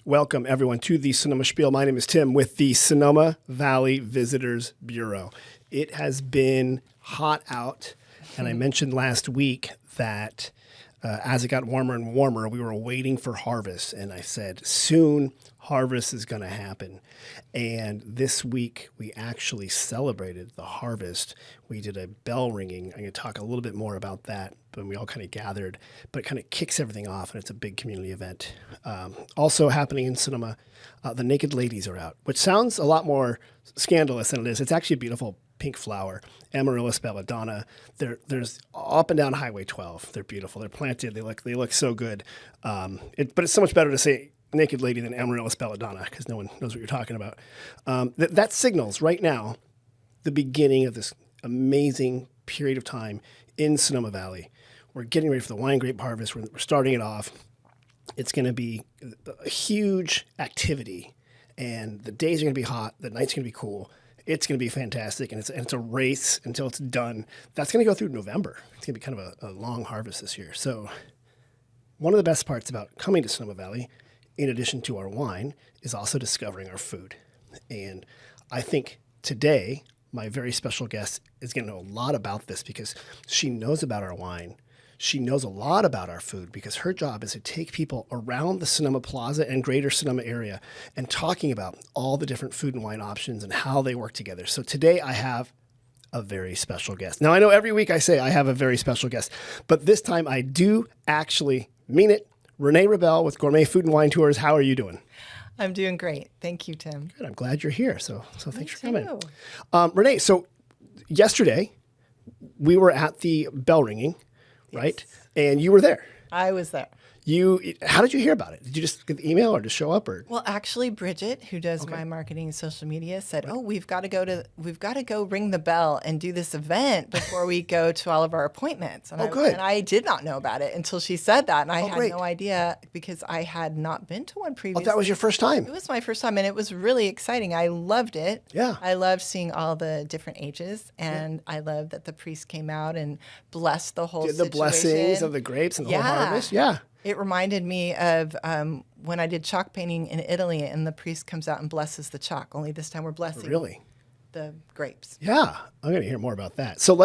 Welcome, everyone, to the Sonoma Spiel. My name is Tim with the Sonoma Valley Visitors Bureau. It has been hot out, and I mentioned last week that as it got warmer and warmer, we were waiting for harvest, and I said, soon harvest is going to happen. And this week, we actually celebrated the harvest. We did a bell ringing. I'm going to talk a little bit more about that, but we all kind of gathered, but it kind of kicks everything off, and it's a big community event. Also happening in Sonoma, the Naked Ladies are out, which sounds a lot more scandalous than it is. It's actually a beautiful pink flower, Amaryllis belladonna. There's up and down Highway 12. They're beautiful. They're planted. They look so good. But it's so much better to say Naked Lady than Amaryllis belladonna because no one knows what you're talking about. That signals right now the beginning of this amazing period of time in Sonoma Valley. We're getting ready for the wine grape harvest. We're starting it off. It's going to be a huge activity, and the days are going to be hot. The nights are going to be cool. It's going to be fantastic, and it's a race until it's done. That's going to go through November. It's going to be kind of a long harvest this year. So one of the best parts about coming to Sonoma Valley, in addition to our wine, is also discovering our food. And I think today, my very special guest is going to know a lot about this because she knows about our wine. She knows a lot about our food because her job is to take people around the Sonoma Plaza and greater Sonoma area and talking about all the different food and wine options and how they work together. So today I have a very special guest. Now I know every week I say I have a very special guest, but this time I do actually mean it. Renee ReBell with Gourmet Food Wine Tours. How are you doing? I'm doing great. Thank you, Tim. Good. I'm glad you're here. So thanks for coming. Renee, so yesterday we were at the bell ringing. Right? Yes. And you were there. I was there. How did you hear about it? Did you just get the email or just show up? Or Well, actually, Bridget, who does my marketing and social media, said, "Oh, we've got to go ring the bell and do this event before we go to all of our appointments." And good. And I did not know about it until she said that, and I had great. no idea because I had not been to one previously. that was your first time. It was my first time, and it was really exciting. I loved it. Yeah. I loved seeing all the different ages, and I loved that the priest came out and blessed the whole Did the situation. blessings of the grapes and the whole harvest? Yeah. It reminded me of when I did chalk painting in Italy, and the priest comes out and blesses the chalk. Only this time we're blessing the grapes. Yeah. I'm going to hear more about that. So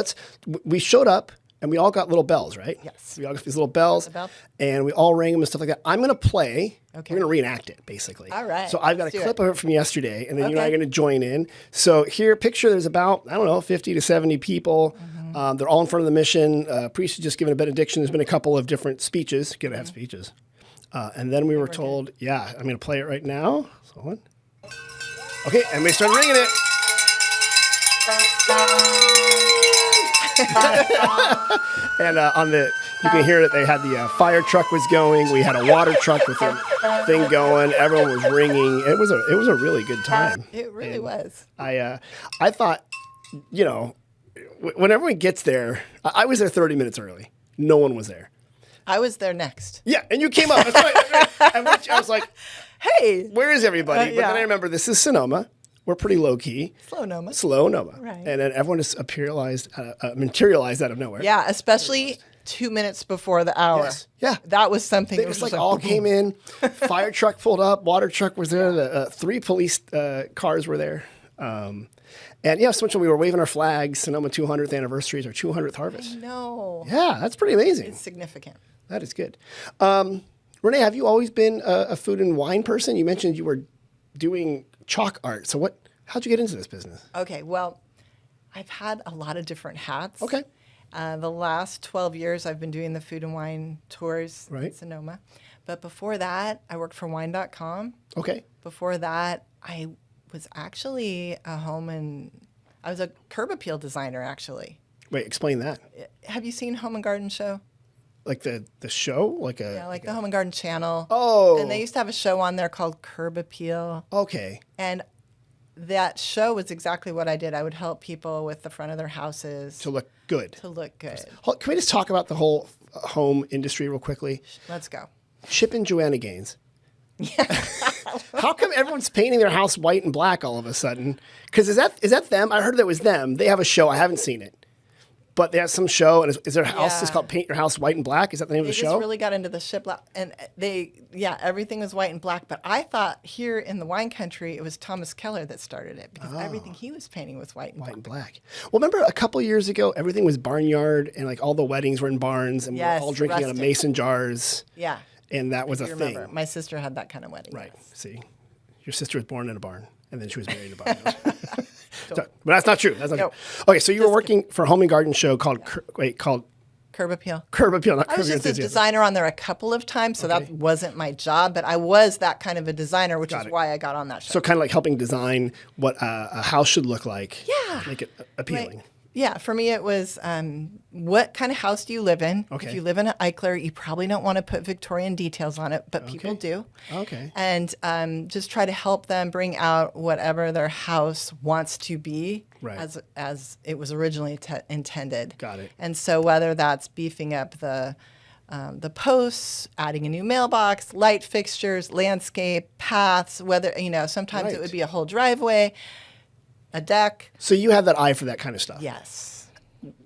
we showed up and we all got little bells, right? Yes. We all got these little bells and we all rang them and stuff like that. I'm going to play. Okay. We're going to reenact it, basically. All right. So I've got Let's a do clip it. of it from yesterday, and then you and I are going to join in. So here, picture there's about, 50 to 70 people. They're all in front of the mission. Priest has just given a benediction. There's been a couple of different speeches. Good to have speeches. And then we were told, I'm going to play it right now. So okay, and we started ringing it. And you can hear that they had the fire truck was going. We had a water truck with a thing going. Everyone was ringing. It was a really good time. It really was. I thought, when everyone gets there, I was there 30 minutes early. No one was there. I was there next. Yeah, and you came up. That's right. I was like, hey, where is everybody? But then I remember this is Sonoma. We're pretty low key. Slow Noma. Right. And then everyone just materialized out of nowhere. Yeah, especially 2 minutes before the hour. Yes. Yeah. That was something. They just all came in. Fire truck pulled up. Water truck was there. The 3 police cars were there. And so we were waving our flags. Sonoma 200th anniversary is our 200th harvest. No. Yeah, that's pretty amazing. It's significant. That is good. Renee, have you always been a food and wine person? You mentioned you were doing chalk art. So how'd you get into this business? Okay, well, I've had a lot of different hats. Okay. The last 12 years, I've been doing the food and wine tours in Sonoma. But before that, I worked for wine.com. Okay. Before that, I was actually I was a curb appeal designer, actually. Wait, explain that. Have you seen Home and Garden Show? Like the show? Like the Home and Garden channel. Oh. And they used to have a show on there called Curb Appeal. Okay. And that show was exactly what I did. I would help people with the front of their houses. To look good. Can we just talk about the whole home industry real quickly? Let's go. Chip and Joanna Gaines. How come everyone's painting their house white and black all of a sudden? Because is that them? I heard that was them. They have a show. I haven't seen it. But they have some show, and is their house Yeah. is called Paint Your House White and Black? Is that the name They of the just show? really got into the shiplap, and everything was white and black. But I thought here in the wine country, it was Thomas Keller that started it because everything he was painting was white and White black. and Black. Well, remember a couple years ago, everything was barnyard, and like all the weddings were in barns, and we Yes, were all drinking out of rustic. mason jars, Yeah, and that was a you thing. remember. My sister had that kind of wedding. Right. yes. See, your sister was born in a barn, and then she was married in a barn. But that's not true. That's not Nope. true. Okay, so you were working for a home and garden show called called Curb Appeal. Curb Appeal, not I Curb was Your just a Enthusiasm. designer on there a couple of times, so that wasn't my job, but I was that kind of a designer, which is why I got on that show. So kind of like helping design what a house should look like. Yeah. Make it appealing. Right. Yeah, for me it was what kind of house do you live in? Okay. If you live in an Eichler, you probably don't want to put Victorian details on it, but people do. Okay. And just try to help them bring out whatever their house wants to be Right. as it was originally intended. Got it. And so whether that's beefing up the posts, adding a new mailbox, light fixtures, landscape, paths, whether, sometimes Right. it would be a whole driveway, a deck. So you have that eye for that kind of stuff. Yes.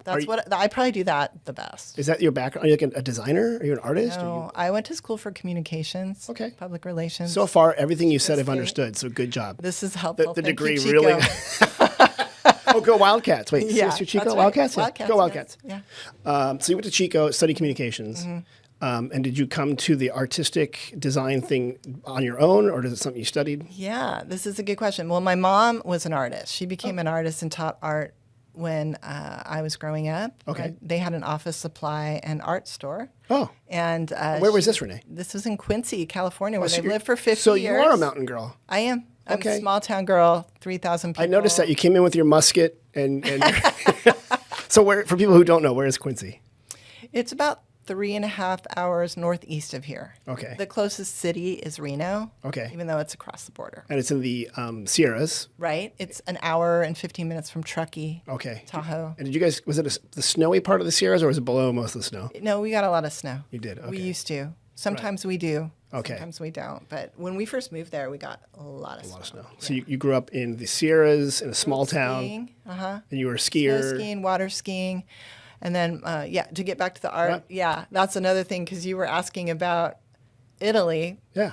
Are you- I probably do that the best. Is that your background? Are you like a designer? Are you an artist? Are you... No, I went to school for communications, Okay. public relations. So far, everything you said I've great. understood. So good job. This is helpful. The Thank you, degree Chico. really. Oh, go Wildcats! Wait, Yeah, Mr. Chico, that's right. Wildcats. Yeah. Wildcats, Go yes. Wildcats. Yeah. So you went to Chico, studied communications, Mm-hmm. and did you come to the artistic design thing on your own, or is it something you studied? Yeah, this is a good question. Well, my mom was an artist. She became an artist and taught art when I was growing up. Okay. They had an office supply and art store. Oh, And where was this, Renee? This was in Quincy, California, where So they've you're- lived for 50 So years. you are a mountain girl. I am. I'm Okay. a small town girl, 3,000 people. I noticed that you came in with your musket and so where, for people who don't know, where is Quincy? It's about 3.5 hours northeast of here. Okay. The closest city is Reno. Okay. Even though it's across the border. And it's in the Sierras. Right. It's an hour and 15 minutes from Truckee. Okay. Tahoe. And did you guys, was it the snowy part of the Sierras or was it below most of the snow? No, we got a lot of snow. You did, We okay. used to. Sometimes we do. Okay. Sometimes we don't. But when we first moved there, we got a lot of snow. A lot of snow. So you grew up in the Sierras in a small town, Skiing. Uh-huh. and you were a Snow skier. skiing, water skiing. And then, to get back to the art, that's another thing because you were asking about Italy Yeah.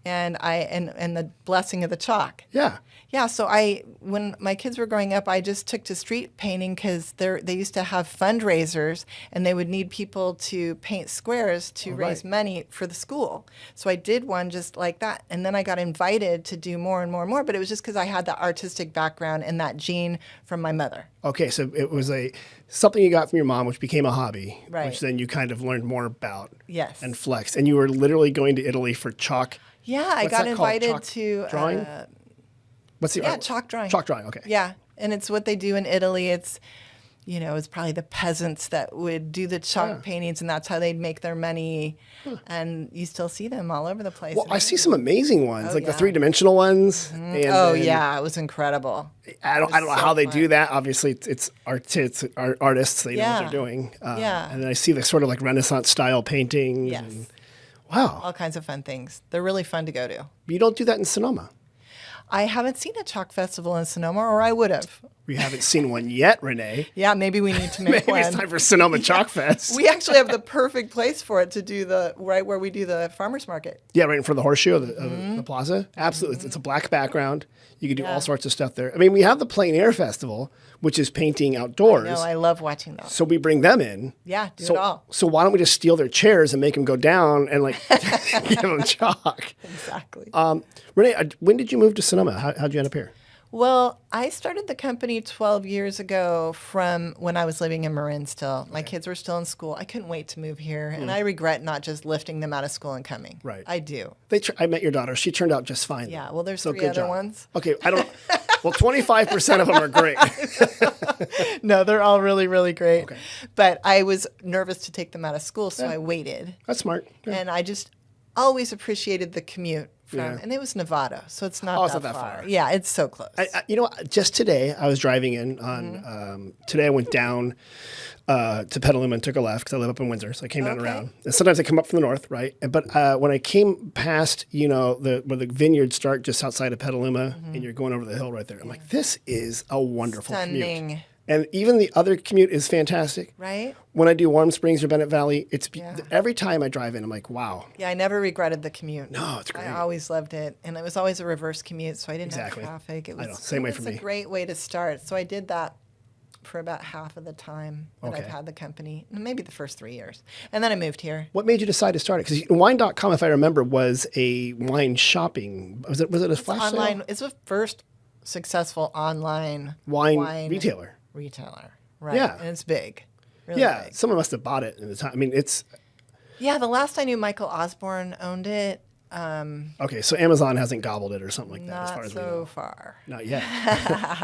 and and the blessing of the chalk. Yeah. Yeah, so when my kids were growing up, I just took to street painting because they used to have fundraisers and they would need people to paint squares to raise money for the school. So I did one just like that, and then I got invited to do more and more and more. But it was just because I had the artistic background and that gene from my mother. Okay, so it was something you got from your mom, which became a hobby, Right. which then you kind of learned more about. Yes. And flexed. And you were literally going to Italy for chalk. Yeah, I What's got that called? invited Chalk to drawing? What's the art? chalk drawing. Chalk drawing. Okay. Yeah, and it's what they do in Italy. It's it's probably the peasants that would do the chalk paintings, and that's how they'd make their money. And you still see them all over the place. Well, I see some amazing ones, like the yeah. 3-dimensional ones. And Oh then- yeah, it was incredible. I don't know so how they fun. do that. Obviously, it's artists. They know what they're doing. Yeah. And then I see the sort of like Renaissance style paintings. Yes. And, wow. All kinds of fun things. They're really fun to go to. You don't do that in Sonoma. I haven't seen a chalk festival in Sonoma, or I would have. We haven't seen one yet, Renee. Yeah, maybe we need to make Maybe one. it's time for Sonoma Chalk Fest. We actually have the perfect place for it to do right where we do the farmers market. Yeah, right in front of the horseshoe of the plaza. Absolutely. It's a black background. You can do all sorts of stuff there. I mean, we have the Plein Air Festival, which is painting outdoors. No, I love watching those. So we bring them in. Yeah, do So, it all. so why don't we just steal their chairs and make them go down and like give them chalk? Exactly. Renee, when did you move to Sonoma? How'd you end up here? Well, I started the company 12 years ago from when I was living in Marin still. My kids were still in school. I couldn't wait to move here. And I regret not just lifting them out of school and coming. Right. I do. I met your daughter. She turned out just fine. Yeah, well, there's So 3 good other job. ones. Okay, I don't. Well, 25% of them are great. No, they're all really, really great. Okay. But I was nervous to take them out of school, so I waited. That's smart. Yeah. And I just always appreciated the commute from, Yeah. and it was Nevada, so it's not, Oh, it's that, not that far. far. Yeah, it's so close. You know, just today I was driving in on. Today I went down to Petaluma and took a left because I live up in Windsor, so I came down Okay. around. And sometimes I come up from the north, right? But when I came past, where the vineyards start just outside of Petaluma, and you're going over the hill right there, I'm like, this is a wonderful commute. Stunning. And even the other commute is fantastic. Right? When I do Warm Springs or Bennett Valley, Yeah. every time I drive in, I'm like, wow. Yeah, I never regretted the commute. No, it's great. I always loved it. And it was always a reverse commute, so I didn't Exactly. have traffic. It was, I know. Same way it for was me. a great way to start. So I did that for about half of the time that I've Okay. had the company, maybe the first 3 years. And then I moved here. What made you decide to start it? Because wine.com, if I remember, was a wine shopping. Was it a flash sale? Online, it's the first successful online Wine retailer. Retailer, right? Yeah. And it's big. Really Yeah, big. someone must have bought it in the time. I mean, it's Yeah, the last I knew, Michael Osborne owned it. okay. So Amazon hasn't gobbled it or something like that, as far Not as we so know. far. Not yet.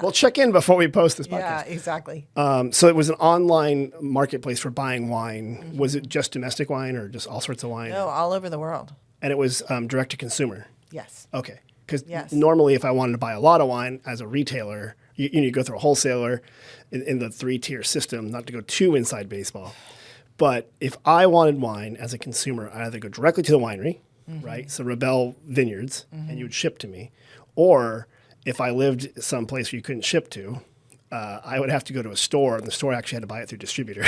We'll check in before we post this Yeah, podcast. exactly. So it was an online marketplace for buying wine. Mm-hmm. Was it just domestic wine or just all sorts of wine? No, all over the world. And it was direct to consumer. Yes. Okay. Because Yes. normally, if I wanted to buy a lot of wine as a retailer, you go through a wholesaler in the 3-tier system, not to go too inside baseball. But if I wanted wine as a consumer, I either go directly to the winery, right? So ReBell Vineyards, and you would ship to me. Or if I lived someplace where you couldn't ship to, I would have to go to a store, and the store actually had to buy it through distributor.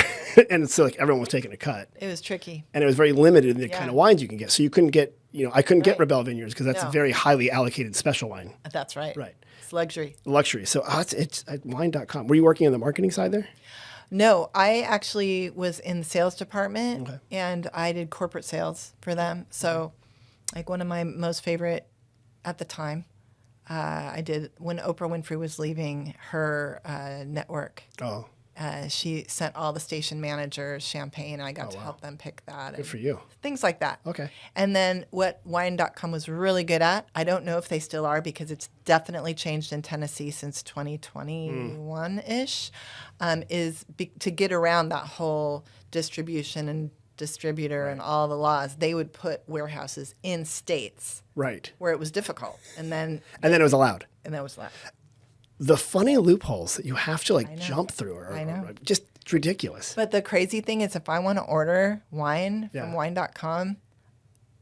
And so like everyone was taking a cut. It was tricky. And it was very limited in the Yeah. kind of wines you can get. So you couldn't get, I couldn't get Right. ReBell Vineyards because that's No. a very highly allocated special wine. That's right. Right. It's luxury. Luxury. So it's at wine.com. Were you working in the marketing side there? No, I actually was in the sales department and I did corporate sales for them. So, like one of my most favorite at the time, I did when Oprah Winfrey was leaving her network. Oh, She sent all the station managers champagne, and I got to help them pick that. good for you. Things like that. Okay. And then what wine.com was really good at, I don't know if they still are because it's definitely changed in Tennessee since 2021-ish, is to get around that whole distribution and distributor and all the laws. They would put warehouses in states Right. where it was difficult. And then And then it was allowed. that was that. The funny loopholes that you have to know. jump through are, I know. are just ridiculous. But the crazy thing is if I want to order wine Yeah. from wine.com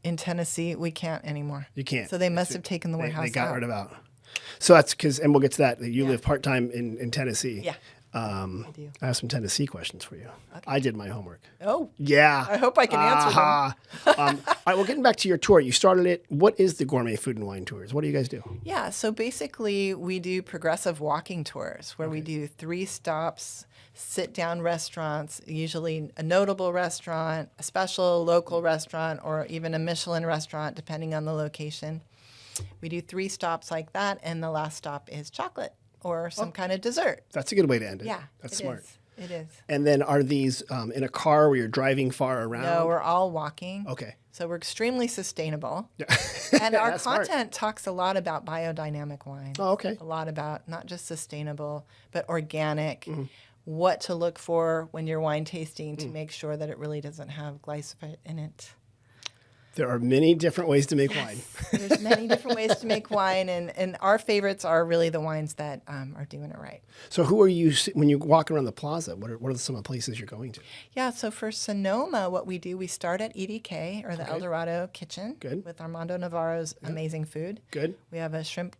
in Tennessee, we can't anymore. You can't. So they must have taken the They warehouse got out. rid of out. So that's because, and we'll get to that. You live part time in Tennessee. Yeah. I do. I have some Tennessee questions for you. I did my homework. Oh, Yeah. I hope I can answer them. All right, well, getting back to your tour, you started it. What is the Gourmet Food and Wine Tours? What do you guys do? Yeah, so basically we do progressive walking tours where we do 3 stops, sit-down restaurants, usually a notable restaurant, a special local restaurant, or even a Michelin restaurant, depending on the location. We do 3 stops like that, and the last stop is chocolate or some kind of dessert. That's a good way to end it. Yeah, That's it smart. is. It is. And then are these in a car where you're driving far around? No, we're all walking. Okay. So we're extremely sustainable. And our That's smart. content talks a lot about biodynamic wine. Oh, okay. A lot about not just sustainable, but organic. Mm-hmm. What to look for when you're wine tasting to make sure that it really doesn't have glyphosate in it. There are many different ways to make wine. There's many different ways to make wine, and our favorites are really the wines that are doing it right. So who are you, when you walk around the plaza, what are some of the places you're going to? Yeah, so for Sonoma, what we do, we start at EDK, or the El Dorado Kitchen, Good. with Armando Navarro's amazing food. Good. We have a shrimp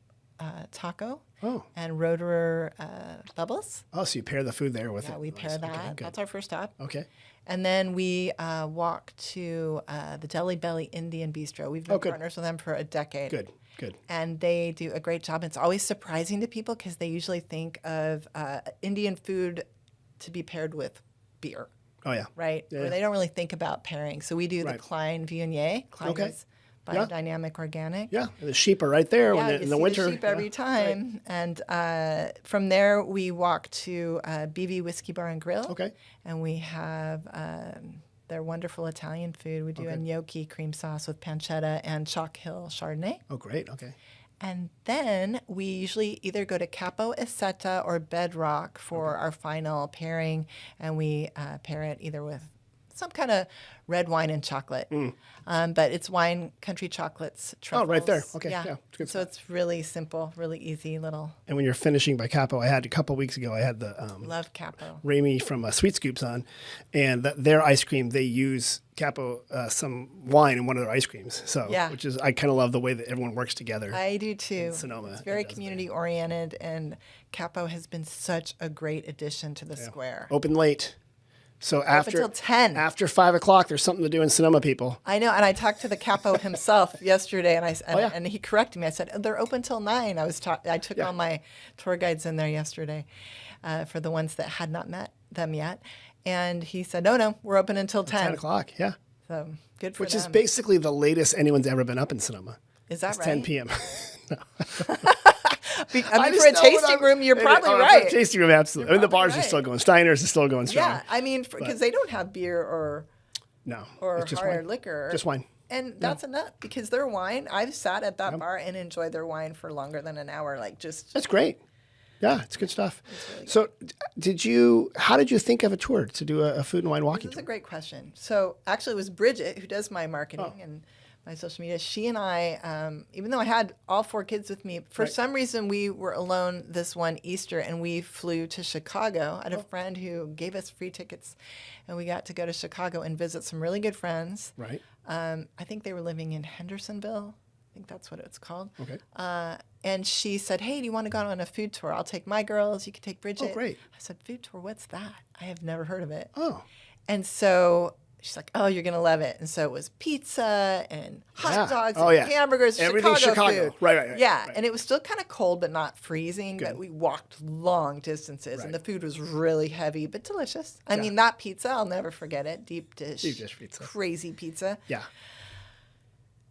taco Oh. and roterer bubbles. Oh, so you pair the food there with it. Yeah, we pair Nice. that. Okay, good. That's our first stop. Okay. And then we walk to the Deli Belly Indian Bistro. We've been good. partners with them for a decade. Good. Good. And they do a great job. It's always surprising to people because they usually think of Indian food to be paired with beer, Oh, yeah. right? Yeah, Or yeah. they don't really think about pairing. So we do the Right. Klein Viognier. Klein Okay. is biodynamic organic. Yeah. And the sheep are right there Yeah, in you the see winter. the sheep every time. And from there, we walk to BV Whiskey Bar and Grill. Okay. And we have their wonderful Italian food. We do a gnocchi cream sauce with pancetta and Chalk Hill Chardonnay. Oh, great. Okay. And then we usually either go to Capo Essetta or Bedrock for our final pairing. And we pair it either with some kind of red wine and chocolate. But it's Wine Country Chocolates truffles. Oh, right there. Okay, yeah, it's good So stuff. it's really simple, really easy little. And when you're finishing by Capo, I had a couple weeks ago, I had the Love Capo. Ramy from Sweet Scoops on, and their ice cream, they use Capo, some wine in one of their ice creams. So, which is, I kind of love the way that everyone works together. I do too. Sonoma, it's very community oriented, and Capo has been such a great addition to the square. Open late. So after until 10. After 5 o'clock, there's something to do in Sonoma, people. I know, and I talked to the capo himself yesterday, and he corrected me. I said they're open till 9. I took all my tour guides in there yesterday for the ones that had not met them yet, and he said, no, we're open until 10. 10 o'clock, yeah. So good for Which them. is basically the latest anyone's ever been up in Sonoma. Is that it's right? 10 p.m. I mean, for a tasting room, you're probably right. For a tasting room, absolutely. I mean, the bars are still going. Steiner's is still going strong. Yeah, I mean, because they don't have beer or it's just hard wine. liquor. Just wine. And that's enough, because their wine, I've sat at that bar and enjoyed their wine for longer than an hour. That's great. Yeah, it's good stuff. It's really good. So how did you think of a tour to do a food and wine walking tour? That's a great question. So actually it was Bridget who does my marketing and my social media. She and I, even though I had all 4 kids with me, for some reason we were alone this one Easter, and we flew to Chicago. I had a friend who gave us free tickets, and we got to go to Chicago and visit some really good friends. Right. I think they were living in Hendersonville. I think that's what it's called. Okay. And she said, hey, do you want to go on a food tour? I'll take my girls. You can take Bridget. Oh, great. I said, food tour, what's that? I have never heard of it. Oh. And so she's like, oh, you're going to love it. And so it was pizza and hot dogs and hamburgers. Everything Chicago food. Right. Yeah. And it was still kind of cold, but not freezing. Good. But we walked long distances, and the food was really heavy, but delicious. I mean, that pizza, I'll never forget it. Deep dish pizza. Crazy pizza. Yeah.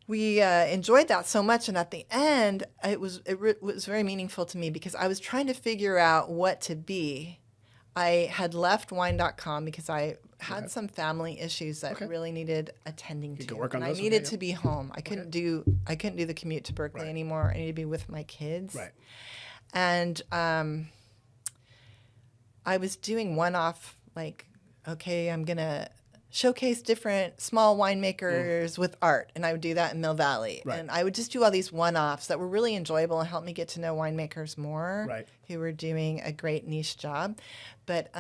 We enjoyed that so much, and at the end, it was very meaningful to me, because I was trying to figure out what to be. I had left wine.com because I had some family issues that really needed attending to. Work on and those. I needed to be home. I couldn't do the commute to Berkeley anymore. I needed to be with my kids. Right. And I was doing one-off, okay, I'm going to showcase different small winemakers with art, and I would do that in Mill Valley. Right. And I would just do all these one-offs that were really enjoyable and helped me get to know winemakers more who were doing a great niche job. But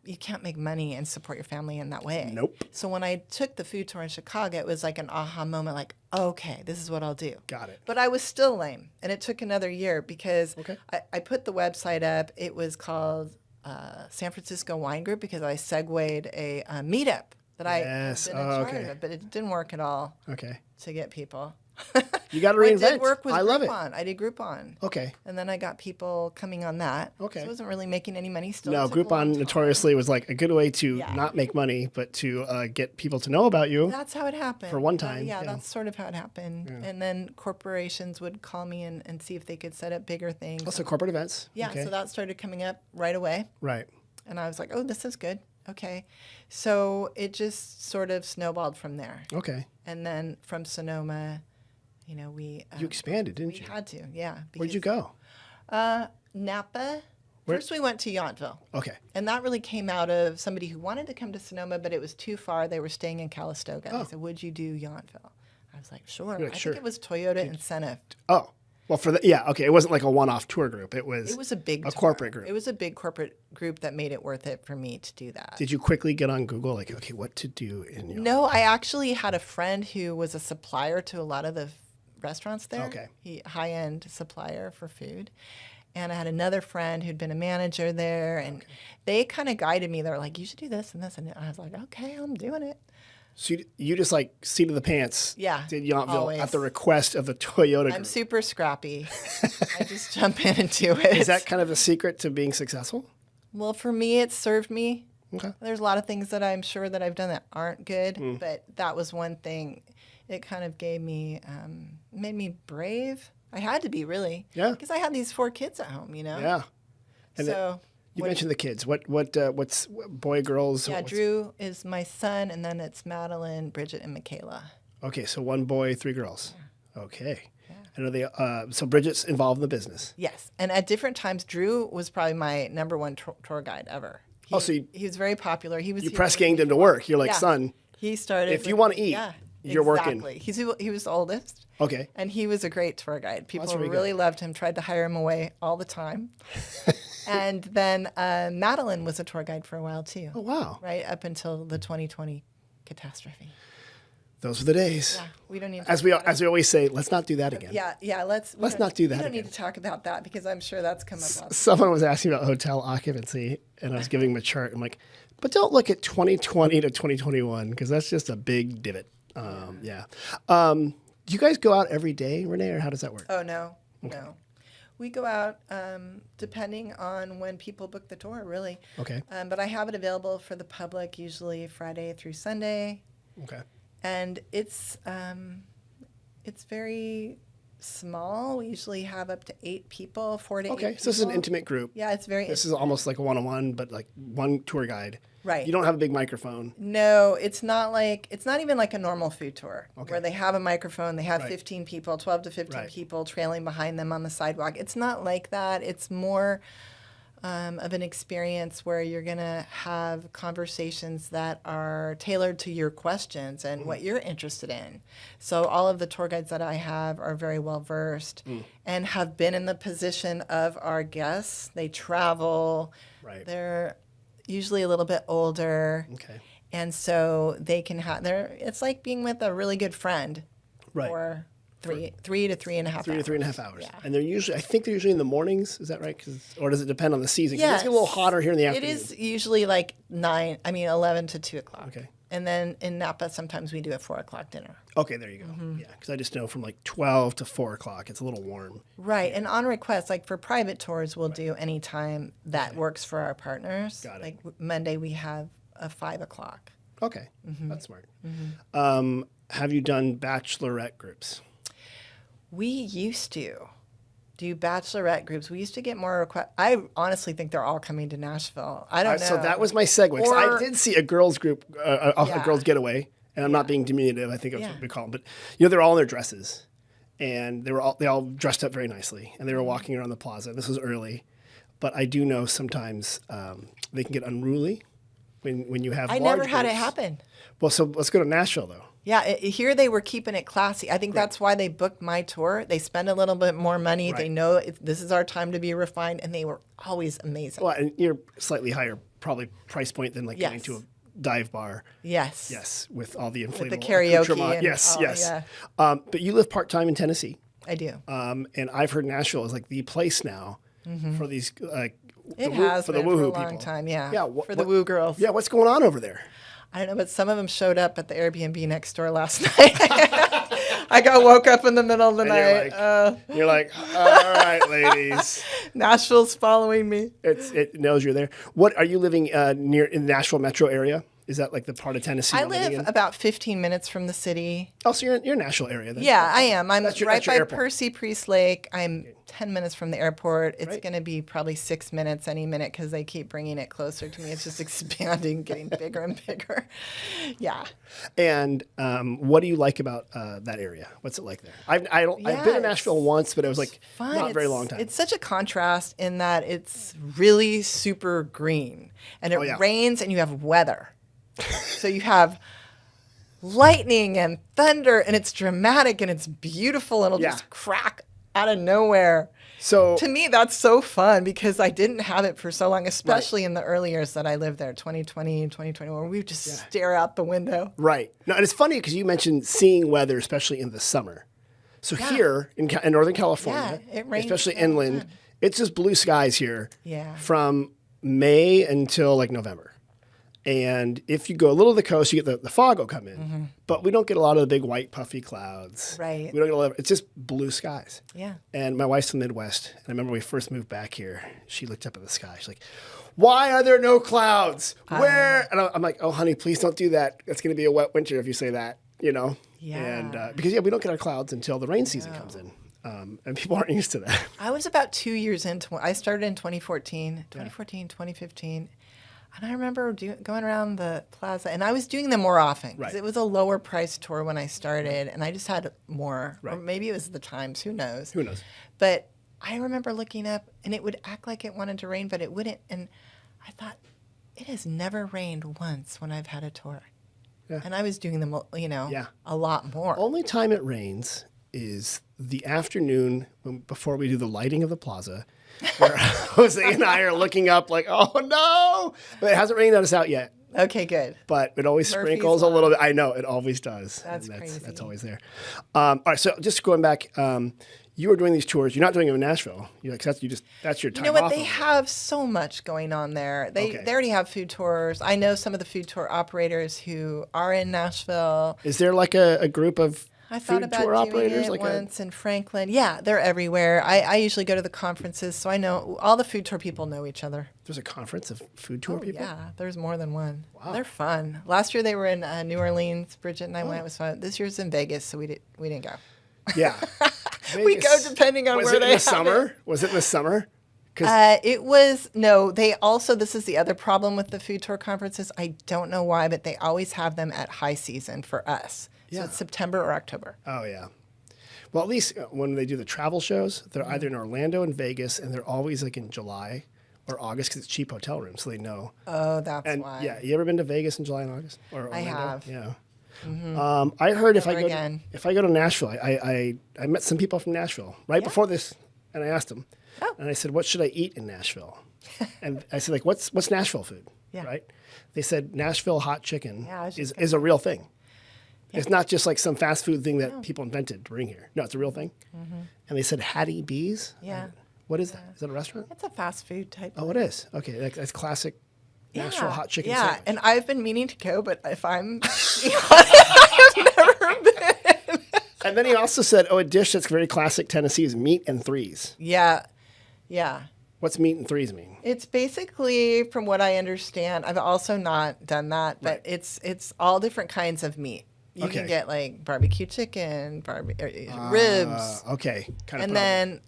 you can't make money and support your family in that way. Nope. So when I took the food tour in Chicago, it was like an aha moment, okay, this is what I'll do. Got it. But I was still lame, and it took another year, because I put the website up. It was called San Francisco Wine Group, because I segued a meetup that I had been in charge of, but it didn't work at all to get people. You got to reinvent. I did work with I love it. Groupon. I did Groupon. Okay. And then I got people coming on that. Okay. So I wasn't really making any money still. No, Groupon notoriously was like a good way to not make money, but to get people to know about you. That's how it happened. For one time. Yeah, that's sort of how it happened. Yeah. And then corporations would call me and see if they could set up bigger things. Also corporate events. Yeah, so that started coming up right away. Right. And I was like, oh, this is good. Okay. So it just sort of snowballed from there. Okay. And then from Sonoma, we... you expanded, didn't you? We had to, yeah. Where'd you go? Napa. First we went to Yountville. Okay. And that really came out of somebody who wanted to come to Sonoma, but it was too far. They were staying in Calistoga. They said, would you do Yountville? I was like, sure. I think it was Toyota Incentive. Oh. Well, okay. It wasn't like a one-off tour group. It was a big corporate group. It was a big corporate group that made it worth it for me to do that. Did you quickly get on Google, okay, what to do in your... No, I actually had a friend who was a supplier to a lot of the restaurants there. Okay. High-end supplier for food. And I had another friend who'd been a manager there, and they kind of guided me. They were like, you should do this and this. And I was like, okay, I'm doing it. So you just seat of the pants did Yountville always. At the request of the Toyota group. I'm super scrappy. I just jump in and do it. Is that kind of a secret to being successful? Well, for me, it served me. Okay. There's a lot of things that I'm sure that I've done that aren't good, but that was one thing. It kind of gave me, made me brave. I had to be, really. Yeah. Because I had these 4 kids at home, Yeah. And so... You mentioned the kids. What's boy, girls? Yeah, Drew is my son, and then it's Madeline, Bridget, and Michaela. Okay, so 1 boy, 3 girls. Yeah. Okay. Yeah. And are they? So Bridget's involved in the business. Yes, and at different times, Drew was probably my #1 tour guide ever. He was very popular. You press ganged him to work. You're like, son, he started. if you want to eat, you're working. He was the oldest. Okay. And he was a great tour guide. People really really loved him, tried to hire him away all the time. And then Madeline was a tour guide for a while too. Oh, wow. Right up until the 2020 catastrophe. Those were the days. Yeah, we don't need to as we always say, let's not do that again. Yeah, let's not do that We don't again. need to talk about that because I'm sure that's come up. Someone was asking about hotel occupancy, and I was giving them a chart. I'm like, but don't look at 2020 to 2021 because that's just a big divot. Do you guys go out every day, Renee, or how does that work? Oh, no. We go out depending on when people book the tour, really. Okay. But I have it available for the public usually Friday through Sunday. Okay. And it's very small. We usually have up to 8 people, 4 to 8 people. Okay, so this is an intimate group. Yeah, it's very This is almost like a one-on-one, but like one tour guide. Right. You don't have a big microphone. No, it's not even like a normal food tour where they have a microphone, they have 15 people, 12 to 15 people trailing behind them on the sidewalk. It's not like that. It's more of an experience where you're going to have conversations that are tailored to your questions and what you're interested in. So all of the tour guides that I have are very well versed and have been in the position of our guests. They travel. Right. They're usually a little bit older. Okay. And so they can have it's like being with a really good friend Right. for 3 to 3.5 hours. 3 to 3.5 hours. Yeah. And I think they're usually in the mornings. Is that right? Or does it depend on the season? 'Cause Yes. It's get a little hotter here in the afternoon. It is usually like 11 to 2 o'clock. Okay. And then in Napa, sometimes we do a 4 o'clock dinner. Okay, there you go. Yeah, because I just know from like 12 to 4 o'clock, it's a little warm. Right. And on request, like for private tours, we'll do any time that works for our partners. Got it. Like Monday, we have a 5 o'clock. Okay, that's smart. Have you done bachelorette groups? We used to do bachelorette groups. We used to get more requests. I honestly think they're all coming to Nashville. I don't know. So that was my segue. 'Cause I did see a girls group, a girls getaway, and I'm not being diminutive. I think that's what we call them. But they're all in their dresses, and they all dressed up very nicely, and they were walking around the plaza. This was early, but I do know sometimes they can get unruly when you have. I large never had it groups. happen. Well, so let's go to Nashville though. Yeah, here they were keeping it classy. I think that's why they booked my tour. They spend a little bit more money. Right. They know this is our time to be refined, and they were always amazing. Well, and you're slightly higher, probably price point than like going to a dive bar. Yes. Yes, with all the inflatable the karaoke accoutrement. and Yes, all, yes. yeah. But you live part-time in Tennessee. I do. And I've heard Nashville is like the place now for these It has for the been for a woohoo long people. time, yeah. Yeah, for the woo girls. Yeah, what's going on over there? I don't know, but some of them showed up at the Airbnb next door last night. I woke up in the middle of the night. You're like, all right, ladies. Nashville's following me. It knows you're there. What are you living near in the Nashville metro area? Is that like the part of Tennessee? I you're living live in? about 15 minutes from the city. Oh, so you're in Nashville area then? Yeah, I am. I'm That's your right by airport. Percy Priest Lake. I'm 10 minutes from the airport. It's Right. going to be probably 6 minutes any minute because they keep bringing it closer to me. It's just expanding, getting bigger and bigger. Yeah. And what do you like about that area? What's it like there? I've been to Nashville once, but it was like Fun. not a very long time. It's such a contrast in that it's really super green and it rains and you have weather. So you have lightning and thunder and it's dramatic and it's beautiful and it'll just crack out of nowhere. So to me, that's so fun because I didn't have it for so long, especially in the early years that I lived there, 2020 and 2021, we would just stare out the window. Right. No, and it's funny because you mentioned seeing weather, especially in the summer. So here in Northern California, it rains especially all the inland, time. it's just blue skies here Yeah. from May until like November. And if you go a little to the coast, you get the fog will come in. But we don't get a lot of the big white puffy clouds. Right. We don't get a lot it's just blue skies. Yeah. And my wife's from the Midwest. And I remember when we first moved back here, she looked up at the sky. She's like, why are there no clouds? Where? And I'm like, oh, honey, please don't do that. It's going to be a wet winter if you say that, Yeah. And because, we don't get our clouds until the rain season comes in. And people aren't used to that. I was about 2 years into I started in 2014, 2015. And I remember going around the plaza, and I was doing them more often because it was a lower price tour when I started, and I just had more. Or maybe it was the times. Who knows? Who knows? But I remember looking up, and it would act like it wanted to rain, but it wouldn't. And I thought, It has never rained once when I've had a tour. Yeah. And I was doing them, Yeah. a lot more. Only time it rains is the afternoon before we do the lighting of the plaza, where Jose and I are looking up like, oh no, but it hasn't rained on us out yet. Okay, good. But it always Murphy's sprinkles a Law. little bit. I know, it always does. That's And crazy. That's always there. All right, so just going back, you were doing these tours. You're not doing them in Nashville. That's your time You know what? off They over there. have so much going on there. They Okay. already have food tours. I know some of the food tour operators who are in Nashville. Is there like a group of I thought food about tour doing operators? it once in Franklin. Yeah, they're everywhere. I usually go to the conferences, so I know all the food tour people know each other. There's a conference of food tour people? Yeah, there's more than one. Wow. They're fun. Last year they were in New Orleans. Bridget and I Oh. went. It was fun. This year's in Vegas, so we didn't go. Yeah. We go Vegas. depending on Was where it they in the have summer? it. Was it in the summer? 'Cause- It was, no, they also, this is the other problem with the food tour conferences. I don't know why, but they always have them at high season for us. So Yeah. it's September or October. Oh, yeah. Well, at least when they do the travel shows, they're Mm-hmm. either in Orlando and Vegas, and they're always like in July or August because it's cheap hotel rooms, so they know. Oh, that's And why. yeah, you ever been to Vegas in July and August? Or I Orlando? have. Yeah. I heard if I Never go again. if I go to Nashville, I met some people from Nashville right before this, and I asked them, Oh. and I said, "What should I eat in Nashville?" And I said, "Like, what's Nashville food?" Yeah. Right? They said Nashville hot chicken Yeah, I was just is a real thing. It's not just like some fast food thing that people invented to bring here. No, it's a real thing. And they said Hattie B's. Yeah. What is that? Is that a restaurant? It's a fast food type. Oh, it is. Okay, that's classic Nashville hot chicken Yeah, sandwich. and I've been meaning to go, but if I'm, I've never been. And then he also said, "Oh, a dish that's very classic Tennessee is meat and threes." Yeah. What's meat and threes mean? It's basically, from what I understand, I've also not done that, but Right. it's all different kinds of meat. You Okay. can get like barbecue chicken, ribs, Okay, kind of. and then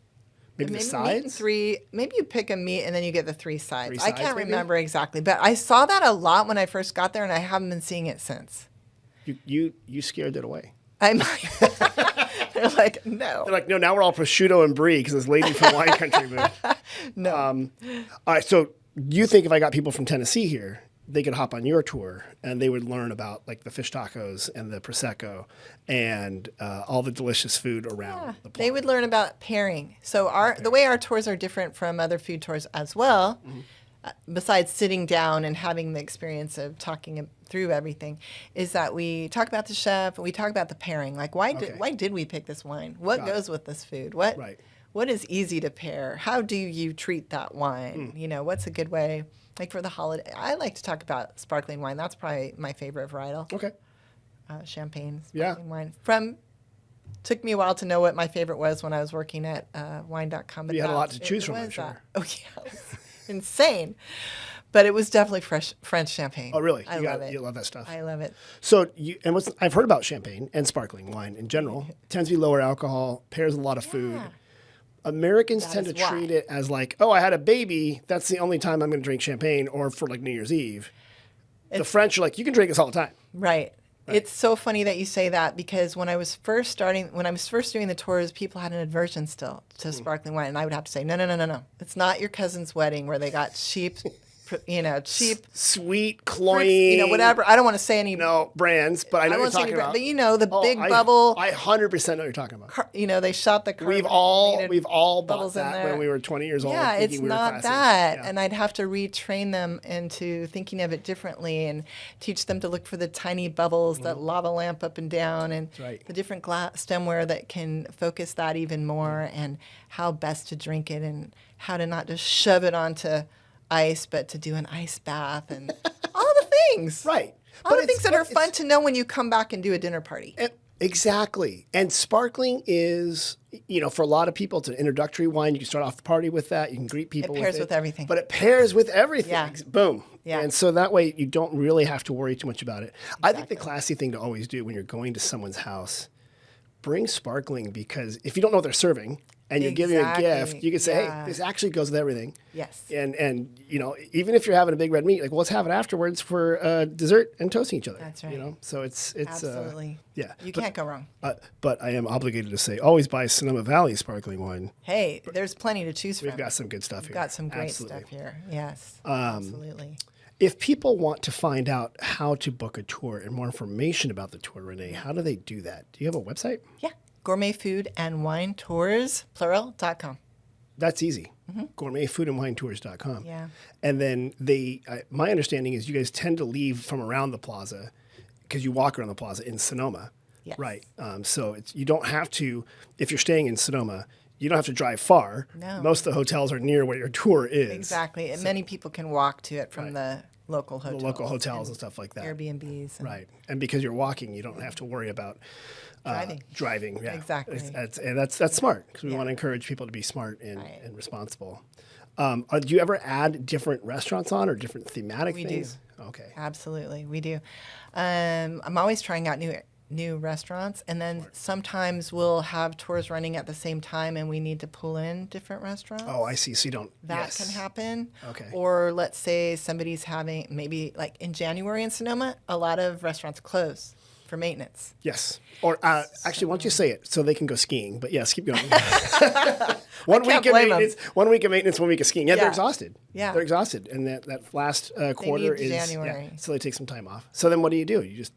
maybe the meat and sides. three. Maybe you pick a meat and then you get the three sides. Three I sides, can't maybe? remember exactly, but I saw that a lot when I first got there, and I haven't been seeing it since. You scared it away. I might. They're like, no, They're like, no, now we're all prosciutto and brie because this lady from Wine Country moved. no. All right, so you think if I got people from Tennessee here, they could hop on your tour and they would learn about like the fish tacos and the prosecco and all the delicious food around the They plaza. would learn about pairing. So the way our tours are different from other food tours as well, besides sitting down and having the experience of talking through everything, is that we talk about the chef and we talk about the pairing. Like why did we pick this wine? What Got it. goes with this food? What Right. what is easy to pair? How do you treat that wine? You know, what's a good way? Like for the holiday, I like to talk about sparkling wine. That's probably my favorite varietal. Okay. Champagne, Yeah. sparkling wine. Took me a while to know what my favorite was when I was working at wine.com. But You had a lot to it choose from, I'm was, sure. Oh, yeah. It was insane. But it was definitely French champagne. Oh, really? I You love it. You love that stuff. I love it. So I've heard about champagne and sparkling wine in general. Tends to be lower alcohol, pairs a lot of food. Yeah. Americans That tend to is why. treat it as like, oh, I had a baby. That's the only time I'm going to drink champagne, or for like New Year's Eve. The French are like, you can drink this all the time. Right. It's so funny that you say that because when I was first doing the tours, people had an aversion still to sparkling wine, and I would have to say, no. It's not your cousin's wedding where they got cheap, cheap, Sweet, cloying, whatever. I don't want to say any. brands, but I know what you're talking about. But the big I bubble. 100% know what you're talking about. They shot the. We've all bought bubbles in that there. when we were 20 years old. Yeah, thinking it's we were not classy. that. Yeah. And I'd have to retrain them into thinking of it differently and teach them to look for the tiny bubbles that lava lamp up and down and right. the different glass stemware that can focus that even more and how best to drink it and how to not just shove it onto ice, but to do an ice bath and all the things. Right. All the things that are fun to know when you come back and do a dinner party. Exactly. And sparkling is, for a lot of people, it's an introductory wine. You can start off the party with that. You can greet people with it. It pairs with everything. But it pairs with everything. Yeah. Boom. Yeah. And so that way you don't really have to worry too much about it. I think the classy thing to always do when you're going to someone's house, bring sparkling, because if you don't know what they're serving and you're giving a gift, you can say, Yeah. hey, this actually goes with everything. Yes. And even if you're having a big red meat, like, well, let's have it afterwards for dessert and toasting each other. That's right. So it's Absolutely. yeah. You can't go wrong. But I am obligated to say, always buy Sonoma Valley sparkling wine. Hey, there's plenty to choose from. We've got some good stuff here. We've got some great Absolutely. stuff here. Yes, absolutely. If people want to find out how to book a tour and more information about the tour, Renee, how do they do that? Do you have a website? Yeah. Gourmet Food and Wine Tours, plural.com. That's easy. Gourmetfoodandwinetours.com. Yeah. And then my understanding is you guys tend to leave from around the plaza because you walk around the plaza in Sonoma. Yes. Right. So you don't have to, if you're staying in Sonoma, you don't have to drive far. No. Most of the hotels are near where your tour is. Exactly. And many people can walk to it from the local hotels. The local hotels and stuff like that. Airbnbs. Right. And because you're walking, you don't have to worry about driving. Yeah. Exactly. That's smart because we want to encourage people to be smart and responsible. Do you ever add different restaurants on or different thematic things? We do. Okay. Absolutely. We do. I'm always trying out new restaurants, and then sometimes we'll have tours running at the same time and we need to pull in different restaurants. Oh, I see. So you don't. That can happen. Okay. Or let's say somebody's having, maybe like in January in Sonoma, a lot of restaurants close for maintenance. Yes. Or actually, why don't you say it so they can go skiing? But yes, keep going. One week of maintenance, 1 week of skiing. Yeah, they're exhausted. Yeah. They're exhausted. And that last quarter is January. So they take some time off. So then what do? You just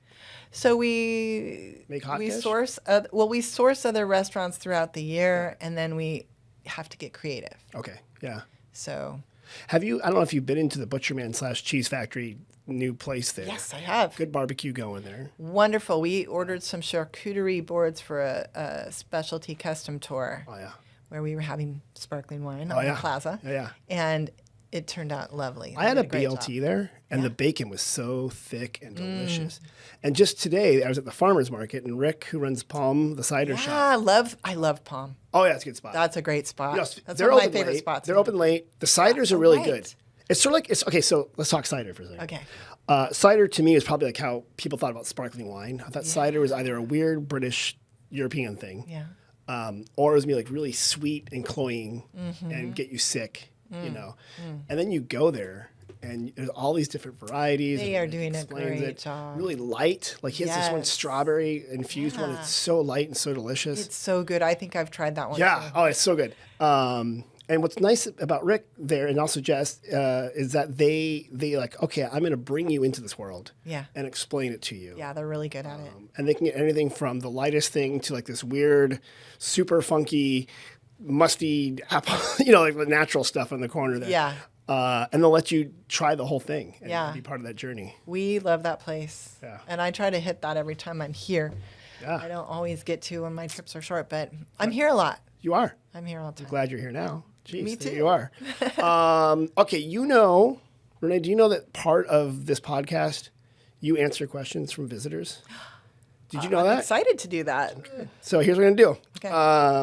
So we make hot we dish? source we source other restaurants throughout the year, and then we have to get creative. Okay. Yeah. So Have you? I don't know if you've been into the Butcherman / Cheese Factory new place there. yes, I have. Good barbecue going there. Wonderful. We ordered some charcuterie boards for a specialty custom tour. Oh yeah. Where we were having sparkling wine on the Plaza. Yeah. And it turned out lovely. I had a great BLT job. there, and the bacon was so thick and delicious. And just today, I was at the farmer's market, and Rick, who runs Palm, the cider shop. I love Palm. Oh, yeah, it's a good spot. That's a great spot. Yes, That's they're one of my open favorite late. spots. They're open late. The ciders are really right. good. It's sort of like, okay, so let's talk cider for a second. Okay. Cider to me is probably like how people thought about sparkling wine. I thought cider was either a weird British European thing. Yeah. Or it was gonna be like really sweet and cloying and get you sick, you know. And then you go there and there's all these different varieties. They and are it doing a explains great it. job. Really light. Like he has this one Yes. strawberry infused one. It's so light and so delicious. It's so good. I think I've tried that one Yeah. too. Oh, it's so good. And what's nice about Rick there and also Jess is that they like, okay, I'm going to bring you into this world Yeah. and explain it to you. Yeah, they're really good at it. And they can get anything from the lightest thing to like this weird, super funky, musty apple, you know, like the natural stuff in the corner there. Yeah. And they'll let you try the whole thing and Yeah. be part of that journey. We love that place. Yeah. And I try to hit that every time I'm here. Yeah. I don't always get to when my trips are short, but I'm here a lot. You are. I'm here all the time. Glad you're here now. Jeez, Me there too. you are. Okay, you know, Renee, do you know that part of this podcast, you answer questions from visitors? Did you know I'm that? excited to do that. So here's what we're going to do. Okay. I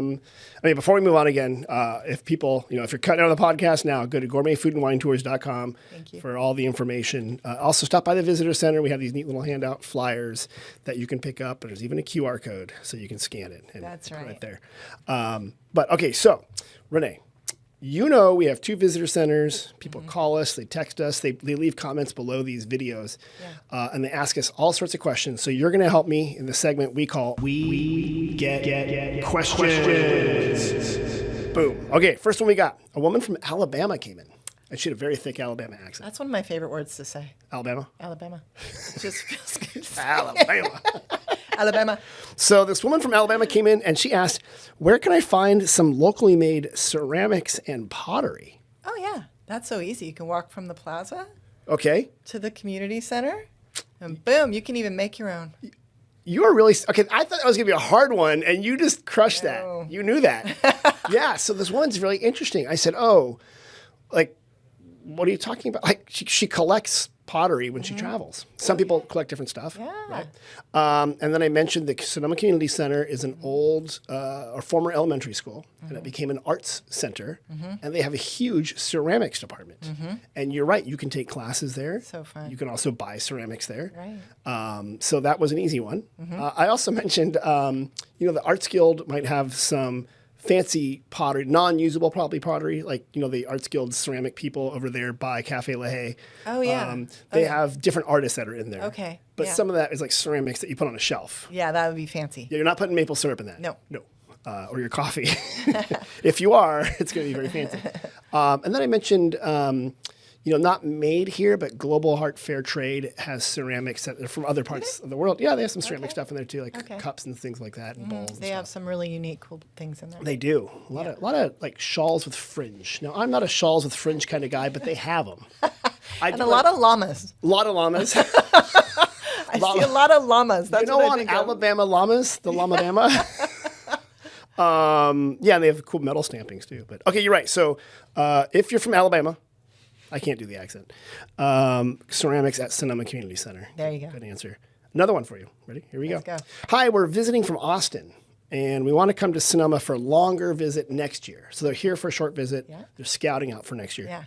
mean, before we move on again, if people, you know, if you're cutting out of the podcast now, go to gourmetfoodandwinetours.com Thank you. for all the information. Also, stop by the visitor center. We have these neat little handout flyers that you can pick up, and there's even a QR code so you can scan it. And That's put it right. there. But okay, so Renee, you know we have 2 visitor centers. People call us, they text us, they leave comments below these videos, and they ask us all sorts of questions. So you're going to help me in the segment we call We Get Questions. Boom. Okay, first one we got. A woman from Alabama came in. And she had a very thick Alabama accent. That's one of my favorite words to say. Alabama? Alabama. It just feels good to say. Alabama. Alabama. So this woman from Alabama came in and she asked, where can I find some locally made ceramics and pottery? Oh, yeah. That's so easy. You can walk from the plaza Okay. to the community center, and boom, you can even make your own. You are really, okay, I thought that was going to be a hard one, and you just crushed that. You knew that. Yeah, so this one's really interesting. I said, oh, like, what are you talking about? Like, she collects pottery when she travels. Some people collect different stuff. Yeah. Right? And then I mentioned the Sonoma Community Center is an old or former elementary school, and it became an arts center. And they have a huge ceramics department. And you're right, you can take classes there. So fun. You can also buy ceramics there. Right. So that was an easy one. I also mentioned, you know, the Arts Guild might have some fancy pottery, non-usable probably pottery, like, you know, the Arts Guild ceramic people over there by Cafe La Haye. Oh, yeah. They have different artists that are in there. Okay, But yeah. some of that is like ceramics that you put on a shelf. Yeah, that would be fancy. Yeah, you're not putting maple syrup in that. No. No. Or your coffee. If you are, it's going to be very fancy. And then I mentioned, not made here, but Global Heart Fair Trade has ceramics that are from other parts of the world. Yeah, they have some ceramic stuff in there too, like cups and things like that, and bowls. And They have some really unique, cool things in there. They do. A lot of like shawls with fringe. Now, I'm not a shawls with fringe kind of guy, but they have them. And a lot of llamas. A lot of llamas. I see a lot of llamas. That's what I on think Alabama llamas, the Llama-bama? Yeah, and they have cool metal stampings too. But okay, you're right. So if you're from Alabama, I can't do the accent. Ceramics at Sonoma Community Center. There you go. Good answer. Another one for you. Ready? Here we Let's go. go. Hi, we're visiting from Austin, and we want to come to Sonoma for a longer visit next year. So they're here for a short visit. Yeah. They're scouting out for next year. Yeah.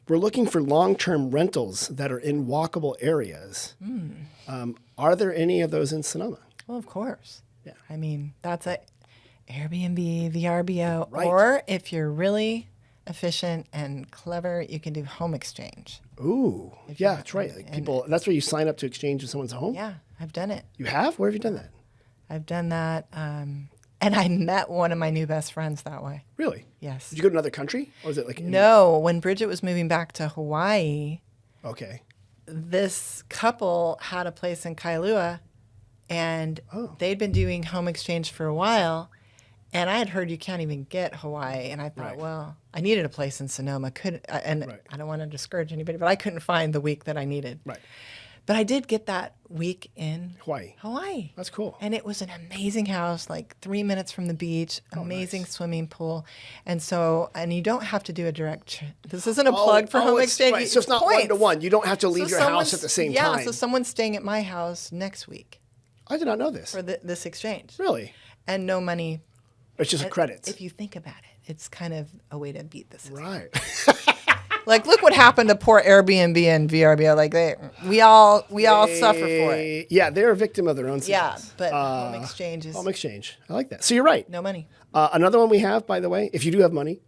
We're looking for long-term rentals that are in walkable areas. Are there any of those in Sonoma? Well, of course. Yeah. I mean, that's a Airbnb, VRBO, Right. or if you're really efficient and clever, you can do home exchange. Ooh, yeah, that's right. Like that's where you sign up to exchange in someone's home? Yeah, I've done it. You have? Where have you done that? I've done that. And I met one of my new best friends that way. Really? Yes. Did you go to another country? Or was it like No, when Bridget was moving back to Hawaii, Okay. this couple had a place in Kailua, and they'd been doing home exchange for a while. And I had heard you can't even get Hawaii, and I thought, Right. well, I needed a place in Sonoma. Right. I don't want to discourage anybody, but I couldn't find the week that I needed. Right. But I did get that week in Hawaii. That's cool. And it was an amazing house, like 3 minutes from the beach, amazing swimming pool. And you don't have to do a direct, this isn't a plug for home exchange. Right. So it's not points. one-to-one. You don't have to leave your house someone's- at the same yeah, time. so someone's staying at my house next week I did not know this. for this exchange. Really? And no money. It's just credits. If you think about it, it's kind of a way to beat the system. Right. Like, look what happened to poor Airbnb and VRBO. Like, we all suffer for it. Yeah, they're a victim of their own Yeah, success. but home exchange is Home exchange. I like that. So you're right. no money. Another one we have, by the way, if you do have money,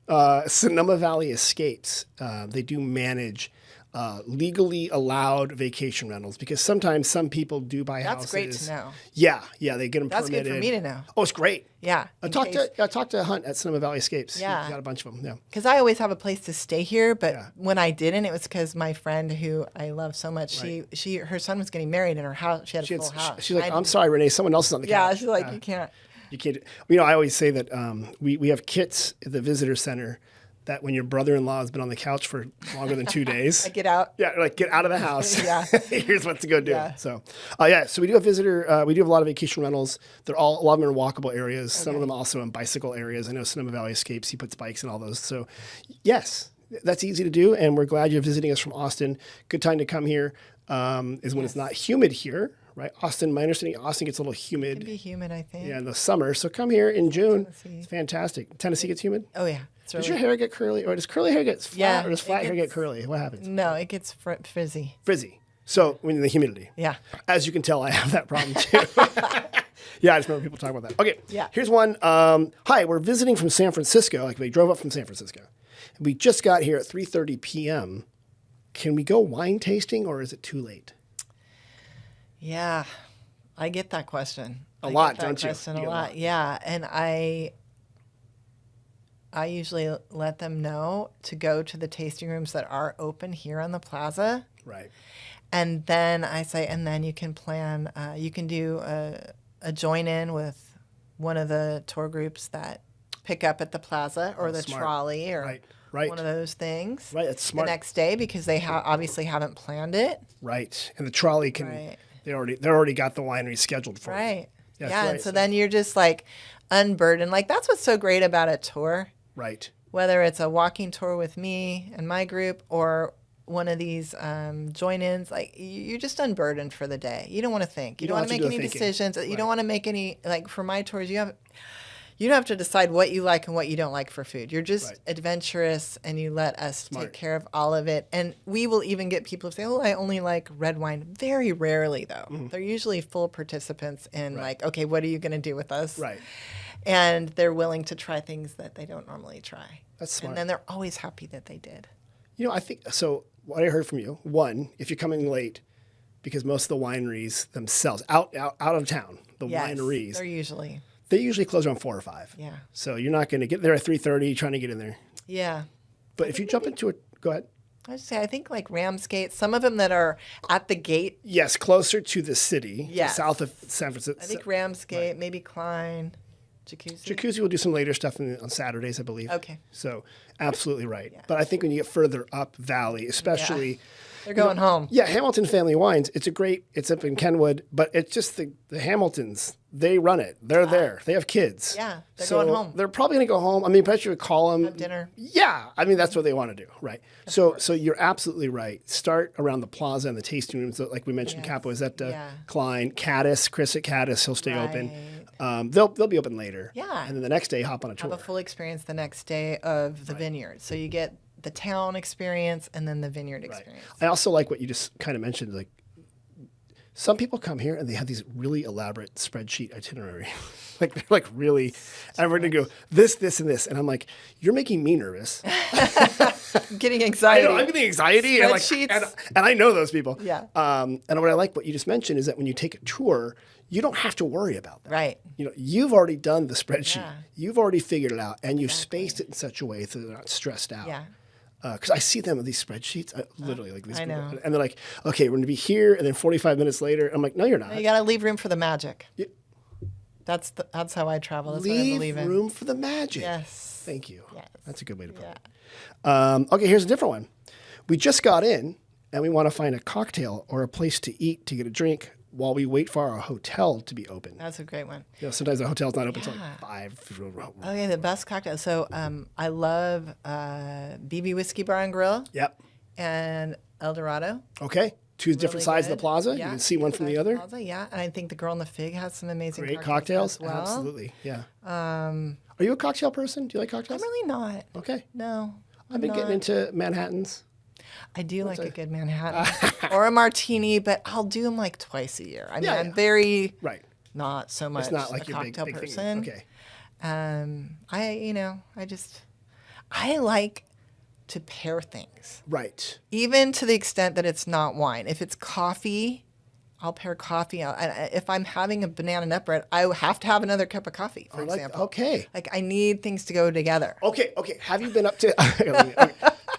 Sonoma Valley Escapes. They do manage legally allowed vacation rentals because sometimes some people do buy houses. That's great to know. Yeah, they get them That's permitted. good for me to know. Oh, it's great. Yeah. I talked to Hunt at Sonoma Valley Escapes. Yeah. He got a bunch of them. Yeah. Because I always have a place to stay here, but when I didn't, it was because my friend who I love so much, her son was getting married in her house. She had a full house. She's like, I'm sorry, Renee, someone else is on the couch. Yeah, she's like, you can't. You can't. I always say that we have kits at the visitor center that when your brother-in-law has been on the couch for longer than 2 days. I get out. Yeah, like get out of the house. Yeah. Here's what to go do. Yeah. So, so we do have visitor. We do have a lot of vacation rentals. A lot of them are in walkable areas. Some of them also in bicycle areas. I know Sonoma Valley Escapes. He puts bikes in all those. So, yes, that's easy to do. And we're glad you're visiting us from Austin. Good time to come here is when it's not humid here. Right, Austin. My understanding, Austin gets a little humid. It can be humid, I think. Yeah, in the summer. So come here in June. Tennessee. It's fantastic. Tennessee gets humid. Oh yeah. Does your hair get curly, or does curly hair get flat, or does flat hair get curly? What happens? No, it gets frizzy. Frizzy. So when the humidity. Yeah. As you can tell, I have that problem too. Yeah, I just remember people talking about that. Okay. Yeah. Here's one. Hi, we're visiting from San Francisco. Like we drove up from San Francisco. We just got here at 3:30 p.m. Can we go wine tasting, or is it too late? Yeah, I get that question. A lot, get that don't you? question You a get a lot. lot. Yeah, and I usually let them know to go to the tasting rooms that are open here on the plaza. Right. And then I say, and then you can plan, you can do a join in with one of the tour groups that pick up at the plaza or the smart. trolley or Right. one of those things. Right, that's smart. The next day because they obviously haven't planned it. Right. And the trolley can. Right. They already got the winery scheduled for. Right. Yes, yeah. right, And so then you're just like unburdened. Like that's what's so great about a tour. Right. Whether it's a walking tour with me and my group or one of these join-ins, like you're just unburdened for the day. You don't want to think. You don't want to make any decisions. You don't want to make any, like for my tours, you don't have to decide what you like and what you don't like for food. You're just adventurous and you let us take care of all of it. And we will even get people who say, oh, I only like red wine. Very rarely, though. Mm-hmm. They're usually full participants in like, okay, what are you going to do with us? Right. And they're willing to try things that they don't normally try. That's smart. And then they're always happy that they did. I think, so what I heard from you, one, if you're coming late, because most of the wineries themselves, out of town, wineries, they usually close around 4 or 5. Yeah. So you're not going to get there at 3:30 trying to get in there. Yeah. But if you jump into it, go ahead. I think like Ramsgate, some of them that are at the gate. Yes, closer to the city, Yes. south of San Francisco. I think Ramsgate, maybe Klein, Jacuzzi. Jacuzzi will do some later stuff on Saturdays, I believe. Okay. So absolutely right. But I think when you get further up Valley, especially... They're going home. Yeah, Hamilton Family Wines. It's up in Kenwood, but it's just the Hamiltons. They run it. They're there. They have kids. Yeah, they're so going home. They're probably going to go home. I mean, perhaps you would call them. Have dinner. Yeah, I mean, that's what they want to do, right? So you're absolutely right. Start around the plaza and the tasting rooms, like we mentioned, Capoezzetta, Klein, Caddis, Chris at Caddis, he'll stay open. They'll be open later. Yeah. And then the next day, hop on a tour. Have a full experience the next day of the vineyard. So you get the town experience and then the vineyard experience. I also like what you just kind of mentioned, like some people come here and they have these really elaborate spreadsheet itinerary. Like they're like really, and we're gonna go this, and this. And I'm like, you're making me nervous. Getting anxiety. I know, I'm getting anxiety. And, and I know those people. Yeah. And what I like what you just mentioned is that when you take a tour, you don't have to worry about that. Right. You know, you've already done the spreadsheet. Yeah. You've already figured it out, and you've spaced it in such a way so they're not stressed out. Yeah. Because I see them with these spreadsheets, literally like these I people, know. and they're like, "Okay, we're going to be here," and then 45 minutes later, I'm like, "No, you're not." You got to leave room for the magic. That's how I travel. That's what I believe Leave in. room for the magic. Yes. Thank you. Yes. That's a good way to put Yeah. it. Okay, here's a different one. We just got in, and we want to find a cocktail or a place to eat to get a drink while we wait for our hotel to be open. That's a great one. You know, sometimes the hotel's not open until like 5. Okay, the best cocktail. So I love BB Whiskey Bar and Grill Yep. and El Dorado. Okay. Two different sides of the plaza. Yeah, you can see one from the other. Plaza, yeah, and I think the Girl in the Fig has some amazing Great cocktails. as well. Absolutely. Yeah. Are you a cocktail person? Do you like cocktails? I'm really not. Okay. No. I've been getting into Manhattans. I do like a good Manhattan or a martini, but I'll do them like twice a year. I mean, I'm very not so much It's not like a your cocktail big person. thing. Okay. I like to pair things, Right. even to the extent that it's not wine. If it's coffee, I'll pair coffee. If I'm having a banana nut bread, I have to have another cup of coffee, for example. Okay. Like I need things to go together. Okay. Have you been up to?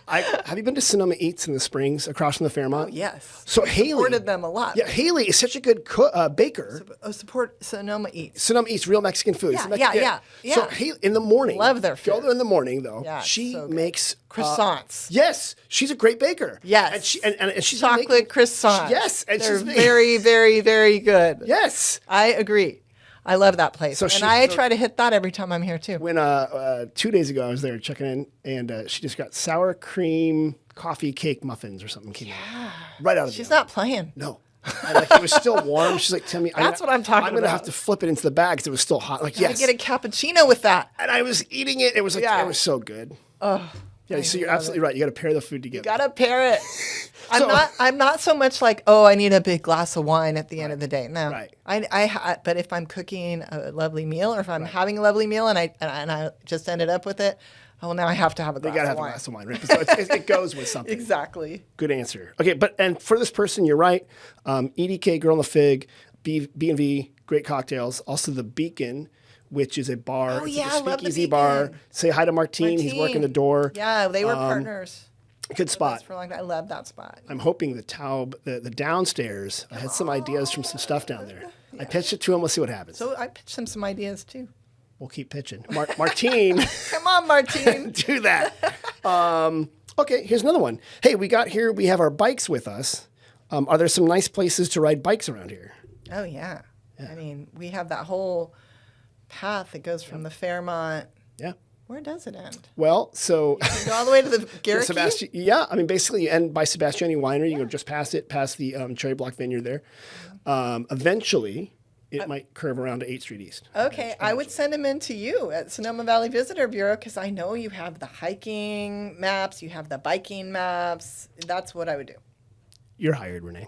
Have you been to Sonoma Eats in the Springs across from the Fairmont? Oh, yes. So Haley Supported them a lot. Yeah, Haley is such a good baker. Support Sonoma Eats. Sonoma Eats real Mexican food. Yeah. So Haley in the morning. Love their food. Go there in the morning though. Yeah, she so good. makes Croissants. Yes, she's a great baker. Yes. And she's Chocolate croissants. Yes, and they're she's very, very, very good. Yes. I agree. I love that place. So I try to hit that every time I'm here too. When 2 days ago I was there checking in, and she just got sour cream coffee cake muffins or something came out right out of She's the oven. not playing. No. And like it was still warm. She's like, "Tell me, That's what I'm talking I'm gonna about. have to flip it into the bag because it was still hot." Like, Gotta yes. get a cappuccino with that. And I was eating it. It was like it was so good. Oh, Yeah, so you're absolutely right. You got to pair the food together. gotta pair it. I'm not so much like, oh, I need a big glass of wine at the end of the day. No, Right. but if I'm cooking a lovely meal, or if I'm having a lovely meal and I just ended up with it, well, now I have to have a glass You got to of have wine. a glass of wine, right? So it goes with something. Exactly. Good answer. Okay, and for this person, you're right. EDK, Girl in the Fig, B&V, great cocktails. Also the Beacon, which is a bar. Oh, it's yeah, like I a love the speakeasy bar. Beacon. Say hi to Martine. He's working the door. Yeah, they were partners. Good spot. For a long time. I love that spot. I'm hoping the Taub, the downstairs, I had some ideas from some stuff down there. I pitched it to him. We'll see what happens. So I pitched them some ideas too. We'll keep pitching. Martine. Come on, Martine. Do that. Okay, here's another one. Hey, we have our bikes with us. Are there some nice places to ride bikes around here? Oh, yeah. I mean, we have that whole path that goes from the Fairmont. Yeah. Where does it end? Well, so You go all the way to the Garrick. I mean, basically you end by Sebastiani Winery. You go just past it, past the Cherry Block Vineyard there. Eventually, it might curve around to 8th Street East. Okay, I would send them in to you at Sonoma Valley Visitor Bureau because I know you have the hiking maps, you have the biking maps. That's what I would do. You're hired, Renee.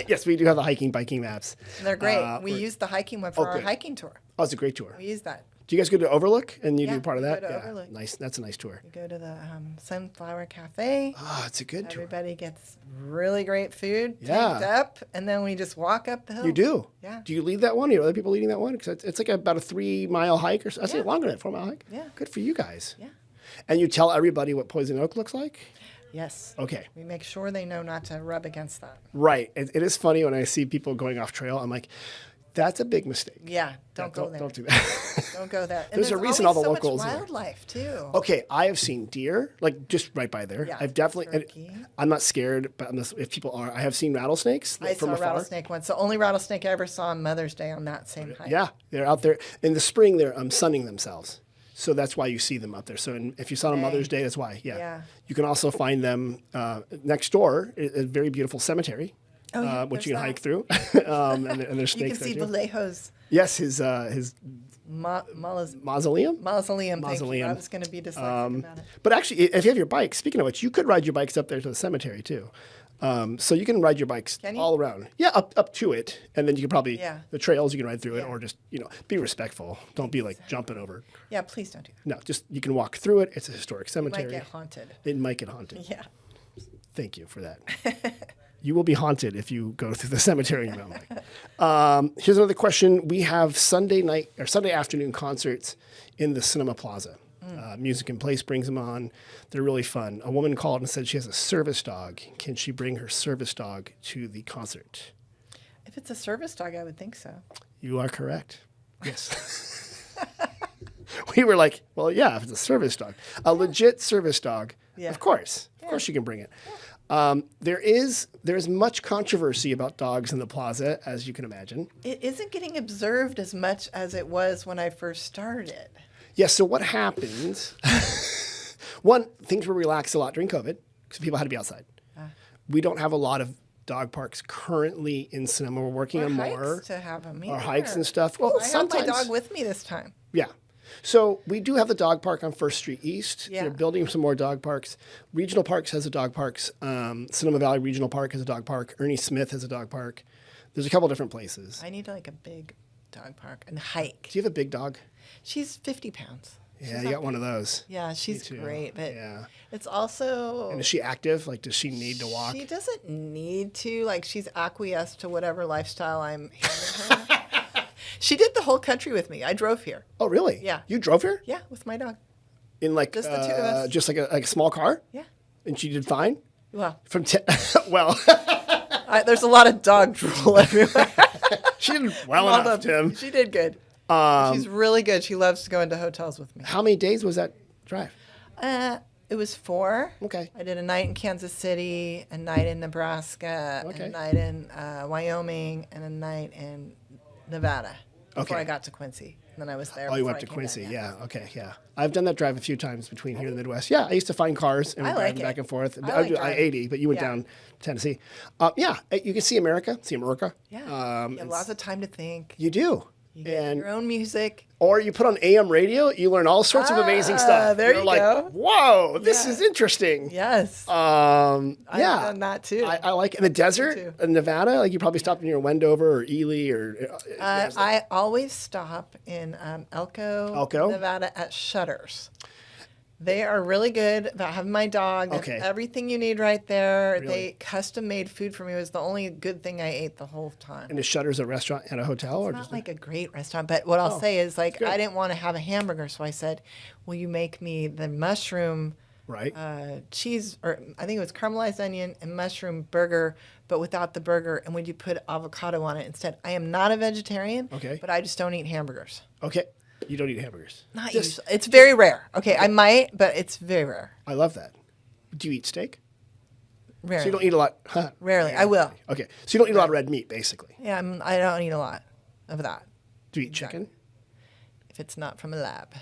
Yes, we do have the hiking, biking maps. And they're great. We use the hiking one for our hiking tour. Oh, it's a great tour. We use that. Do you guys go to Overlook and you Yeah, do part of we that? go to Overlook. Nice. That's a nice tour. We go to the Sunflower Cafe. Oh, it's a good tour. Everybody gets really great food, Yeah. tanked up, and then we just walk up the hill. You do? Yeah. Do you lead that one? Are other people leading that one? Because it's like about a 3-mile hike or so. I say longer than a 4-mile hike. Yeah. Good for you guys. Yeah. And you tell everybody what poison oak looks like? Yes. Okay. We make sure they know not to rub against that. Right. It is funny when I see people going off trail. I'm like, that's a big mistake. Yeah, don't go there. Don't do that. Don't go there. And There's a reason all the always locals so much are- wildlife too. Okay, I have seen deer, like just right by there. Yeah, I've definitely. turkey. I'm not scared, but if people are, I have seen rattlesnakes I from saw a afar. rattlesnake once. The only rattlesnake I ever saw on Mother's Day on that same hike. Yeah, they're out there in the spring. They're sunning themselves, so that's why you see them up there. So if you saw them on Mother's Day, that's why. Yeah. Yeah. You can also find them next door. A very beautiful cemetery, Oh, yeah, which you there's can hike that. through, and there's You can snakes see there too. Vallejo's Yes, his mausoleum. mausoleum. Thank you. Mausoleum. I was going to be dyslexic about it. But actually, if you have your bike, speaking of which, you could ride your bikes up there to the cemetery too. So you can ride your bikes Can you? all around. Yeah, up to it, and then you can probably Yeah. the trails you can ride through it, Yeah. or just be respectful. Don't be like jumping over. Yeah, please don't do that. No, just you can walk through it. It's a historic You cemetery. might get haunted. It might get haunted. Yeah. Thank you for that. You will be haunted if you go through the cemetery in your mountain bike. Here's another question. We have Sunday night or Sunday afternoon concerts in the Sonoma Plaza. Music and Place brings them on. They're really fun. A woman called and said she has a service dog. Can she bring her service dog to the concert? If it's a service dog, I would think so. You are correct. Yes. We were like, well, yeah, if it's a service dog, a legit service dog, Yeah. of course you can bring it. There's much controversy about dogs in the plaza, as you can imagine. It isn't getting observed as much as it was when I first started. Yes. So what happened? One, things were relaxed a lot during COVID because people had to be outside. We don't have a lot of dog parks currently in Sonoma. We're working Or on hikes more. to have them Or hikes and stuff. Well, I have sometimes. my dog with me this time. Yeah. So we do have the dog park on First Street East. Yeah. They're building some more dog parks. Regional Parks has a dog parks. Sonoma Valley Regional Park has a dog park. Ernie Smith has a dog park. There's a couple different places. I need like a big dog park and hike. Do you have a big dog? She's 50 pounds. Yeah, you got one of those. Yeah, she's too. great, but Yeah. it's also And is she active? Like, does she need to walk? She doesn't need to. Like, she's acquiesced to whatever lifestyle I'm handing her. She did the whole country with me. I drove here. Oh, really? Yeah. You drove here? Yeah, with my dog. In like Just the two of us. just like a small car? Yeah. And she did fine? Well, From well, there's a lot of dog drool everywhere. she did well enough, Tim. She did good. She's really good. She loves to go into hotels with me. How many days was that drive? It was 4. Okay. I did a night in Kansas City, a night in Nebraska, Okay. a night in Wyoming, and a night in Nevada before Okay. I got to Quincy. And then I was there. Oh, you before went I to came Quincy. down, Yeah. Okay. Yeah. I've done that drive a few times between here and the Midwest. Yeah. I used to find cars and I we'd like drive it. back and forth. I like do driving. I-80, but you went Yeah. down Tennessee. Yeah. You can see America. See America. Yeah. You have it's- lots of time to think. You do. You get your own music. Or you put on AM radio, you learn all sorts of amazing stuff. there You're you like, go. whoa, this Yeah. is interesting. Yes. Yeah. I've done that too. I like in the desert too. in Nevada, like you probably stopped near Wendover or Ely or. I always stop in Elko, Nevada at Shutters. They are really good about having my dog. They have Okay. everything you need right there. Really? They custom made food for me. It was the only good thing I ate the whole time. And is Shutters a restaurant and a hotel, or It's just not like a great restaurant, but what I'll say is like good. I didn't want to have a hamburger, so I said, "Will you make me the mushroom right? cheese, or I think it was caramelized onion and mushroom burger, but without the burger, and would you put avocado on it instead?" I am not a vegetarian, Okay. but I just don't eat hamburgers. Okay, you don't eat hamburgers. Not Just- usually. It's very rare. Okay, I might, but it's very rare. I love that. Do you eat steak? Rarely. So you don't eat a lot. Huh. Rarely. I will. Okay, so you don't eat a lot of red meat, basically. Yeah, I don't eat a lot of that Do you eat chicken? if it's not from a lab.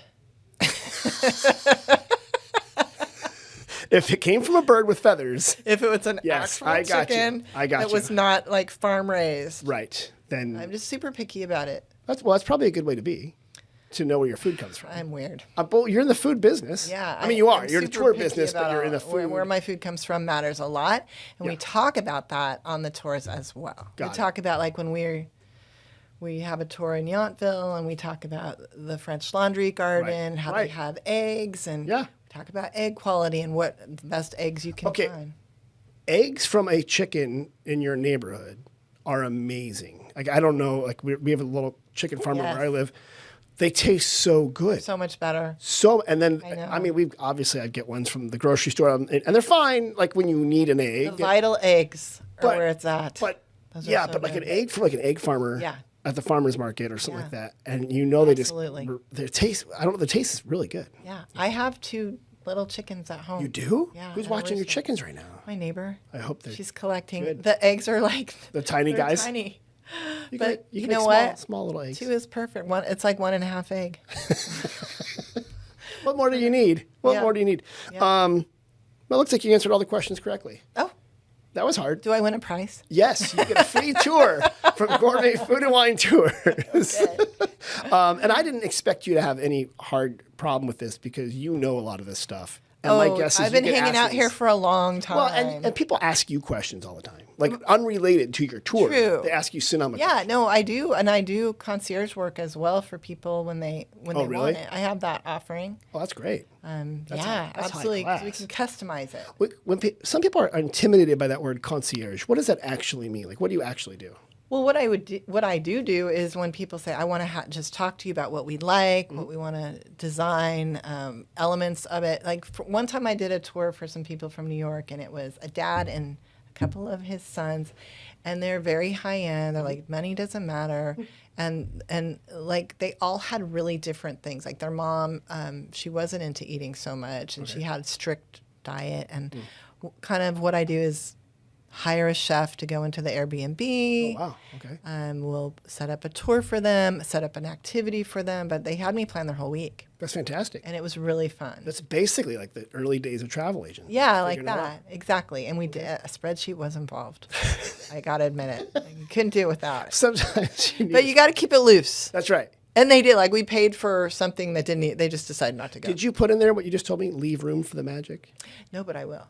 If it came from a bird with feathers, If it was an Yes, actual I got you. chicken I got that you. was not like farm raised, right? Then I'm just super picky about it. that's probably a good way to be, to know where your food comes from. I'm weird. But you're in the food business. Yeah, I mean, you are. I'm You're in the super tour picky business, but about you're in the food. Where my food comes from matters a lot, and Yeah. we talk about that on the tours as well. Got we it. talk about like when we have a tour in Yountville, and we talk about the French Laundry Garden, how right. they have eggs, and Yeah. we talk about egg quality and what the best eggs you can Okay. find. Eggs from a chicken in your neighborhood are amazing. Like I don't know, like we have a little chicken farmer Yes. where I live. They taste so good. So much better. So, and then, I know. I mean, I'd get ones from the grocery store, and they're fine, like when you need an egg. The Vital eggs are where it's at. But, Those are yeah, so but like good. an egg from like an egg farmer Yeah. at the farmer's market or something like Yeah. that. And you know, Absolutely. their taste, I don't know, the taste is really good. Yeah. I have 2 little chickens at home. You do? Yeah. Who's and watching your rooster. chickens right now? My neighbor. I hope they're She's collecting. good. The eggs are like The tiny they're guys? Tiny. You But you you can know make what? small little eggs. 2 is perfect. It's like 1.5 egg. What more do you need? What Yeah. more do you need? Yeah. Well, it looks like you answered all the questions correctly. Oh, That was hard. do I win a prize? Yes, you get a free tour from Gourmet Food and Wine Tours. And I didn't expect you to have any hard problem with this because you know a lot of this stuff. And my guess is I've you been get hanging asked out here these. for a long time. Well, and people ask you questions all the time, like unrelated to your tour. True. They ask you Sonoma. Yeah, no, I do, and I do concierge work as well for people when they really? want it. I have that offering. Oh, that's great. Yeah, high absolutely, 'cause we class. can customize it. Some people are intimidated by that word concierge. What does that actually mean? Like, what do you actually do? Well, what I do is when people say, I want to just talk to you about what we like, what we want to design, elements of it. Like one time I did a tour for some people from New York, and it was a dad and a couple of his sons, and they're very high end. They're like, money doesn't matter. And like they all had really different things. Like their mom, she wasn't into eating so much, and she had a strict diet. And kind of what I do is hire a chef to go into the Airbnb. Oh, wow. Okay. We'll set up a tour for them, set up an activity for them, but they had me plan their whole week, That's fantastic. and it was really fun. That's basically like the early days of travel agents. Yeah, like Figuring it out. that. Exactly. And we did, a spreadsheet was involved. I got to admit it. You couldn't do it without it. Sometimes you need. But you got to keep it loose. That's right. And they did. Like we paid for something that didn't, they just decided not to go. Did you put in there what you just told me? Leave room for the magic. No, but I will.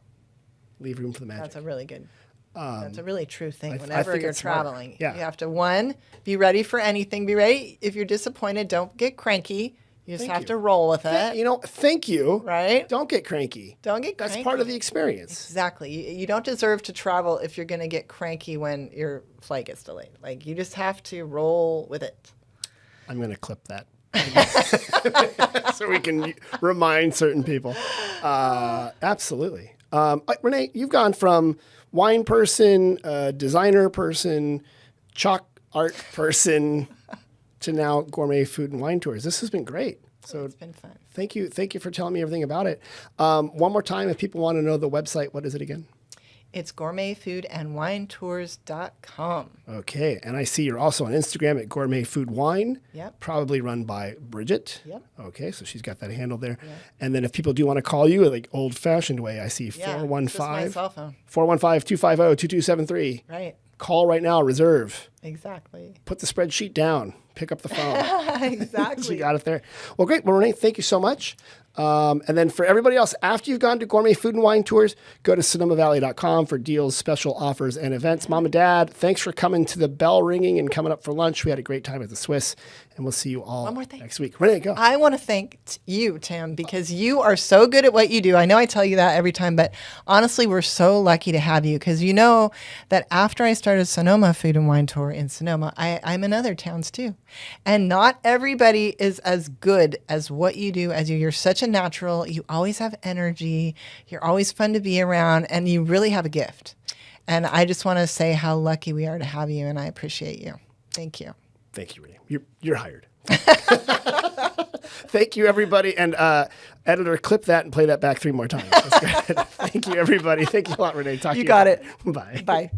Leave room for the magic. That's a really good. That's a really true thing. I Whenever think you're it's smart. traveling, Yeah. you have to, one, be ready for anything. Be ready. If you're disappointed, don't get cranky. You just Thank have you. to roll with it. Thank you. Right? Don't get cranky. Don't get That's cranky. part of the experience. Exactly. You don't deserve to travel if you're going to get cranky when your flight gets delayed. Like, you just have to roll with it. I'm going to clip that. So we can remind certain people. Absolutely. Renee, you've gone from wine person, designer person, chalk art person to now Gourmet Food and Wine Tours. This has been great. So It's been fun. thank you for telling me everything about it. One more time, if people want to know the website, what is it again? It's gourmetfoodandwinetours.com. Okay, and I see you're also on Instagram at Gourmet Food Wine. Yep. Probably run by Bridget. Yep. Okay, so she's got that handle there. And then if people do want to call you like old-fashioned way, I see Yeah. Just my 415 cell phone. 415-250-2273. Right. Call right now, reserve. Exactly. Put the spreadsheet down. Pick up the phone. Exactly. So you got it there. Well, great. Well, Renee, thank you so much. And then for everybody else, after you've gone to Gourmet Food and Wine Tours, go to SonomaValley.com for deals, special offers, and events. Mom and Dad, thanks for coming to the bell ringing and coming up for lunch. We had a great time at the Swiss, and we'll see you all One more thing. next week. Renee, go. I want to thank you, Tim, because you are so good at what you do. I know I tell you that every time, but honestly, we're so lucky to have you because you know that after I started Sonoma Food and Wine Tour in Sonoma, I'm in other towns too. And not everybody is as good as what you do as you. You're such a natural. You always have energy. You're always fun to be around, and you really have a gift. And I just want to say how lucky we are to have you, and I appreciate you. Thank you. Thank you, Renee. You're hired. Thank you, everybody. And editor, clip that and play that back 3 more times. That's good. Thank you, everybody. Thank you a lot, Renee. Talk to you. You got it. Bye. Bye.